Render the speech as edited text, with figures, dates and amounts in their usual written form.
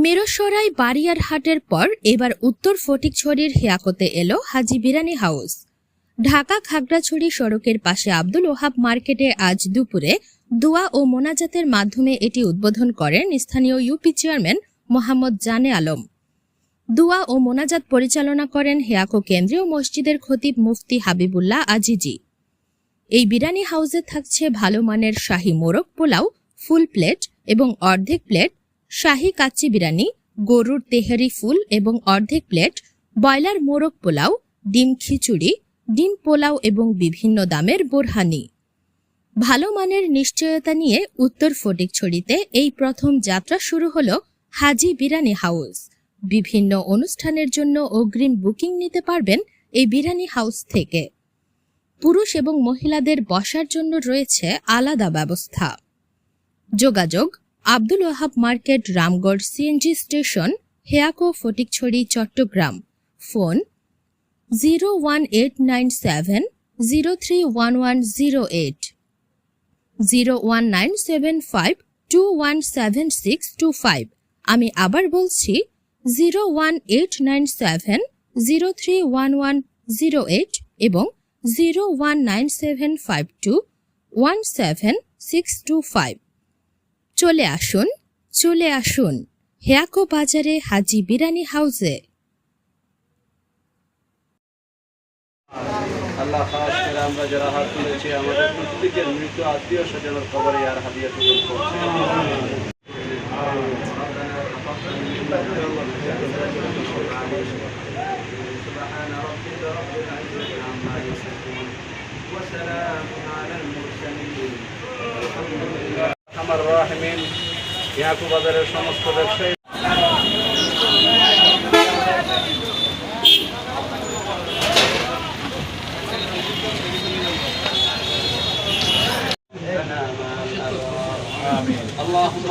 মিরসরাই বারিয়ারহাটের পর এবার উত্তর ফটিকছড়ির হিয়াকোতে এলো হাজি বিরানি হাউস। ঢাকা খাগড়াছড়ি সড়কের পাশে আব্দুল ওহাব মার্কেটে আজ দুপুরে দোয়া ও মোনাজাতের মাধ্যমে এটি উদ্বোধন করেন স্থানীয় ইউপি চেয়ারম্যান মোহাম্মদ জানে আলম। দোয়া ও মোনাজাত পরিচালনা করেন হিয়াকো কেন্দ্রীয় মসজিদের খতিব মুফতি হাবিবুল্লাহ আজিজি। এই বিরানি হাউসে থাকছে ভালো মানের শাহী মোরগ পোলাও, ফুল প্লেট এবং অর্ধেক প্লেট, শাহী কাচ্চি বিরানি, গরুর তেহারি ফুল এবং অর্ধেক প্লেট, ব্রয়লার মোরগ পোলাও, ডিম খিচুড়ি, ডিম পোলাও এবং বিভিন্ন দামের বোরহানি। ভালো মানের নিশ্চয়তা নিয়ে উত্তর ফটিকছড়িতে এই প্রথম যাত্রা শুরু হলো হাজি বিরানি হাউস। বিভিন্ন অনুষ্ঠানের জন্য অগ্রিম বুকিং নিতে পারবেন এই বিরানি হাউস থেকে। পুরুষ এবং মহিলাদের বসার জন্য রয়েছে আলাদা ব্যবস্থা। যোগাযোগ: Abdul Wahab market, Ramgarh CNG station, Hiyako, Fatikchhari, Chattogram. Phone 01897 031108, 01975 217625। আমি আবার বলছি 01897 031108 এবং 01975217625। চলে আসুন হিয়াকো বাজারে হাজি বিরানি হাউসে। আল্লাহ খাস করে আমরা যারা হাত তুলেছি আমাদের প্রত্যেকের মৃত আত্মীয় স্বজনের কবরে আর হাদিয়া তুলে করছি। আমার রাহিমিন হিয়াকো বাজারের সমস্ত ব্যবসায়ী اللهم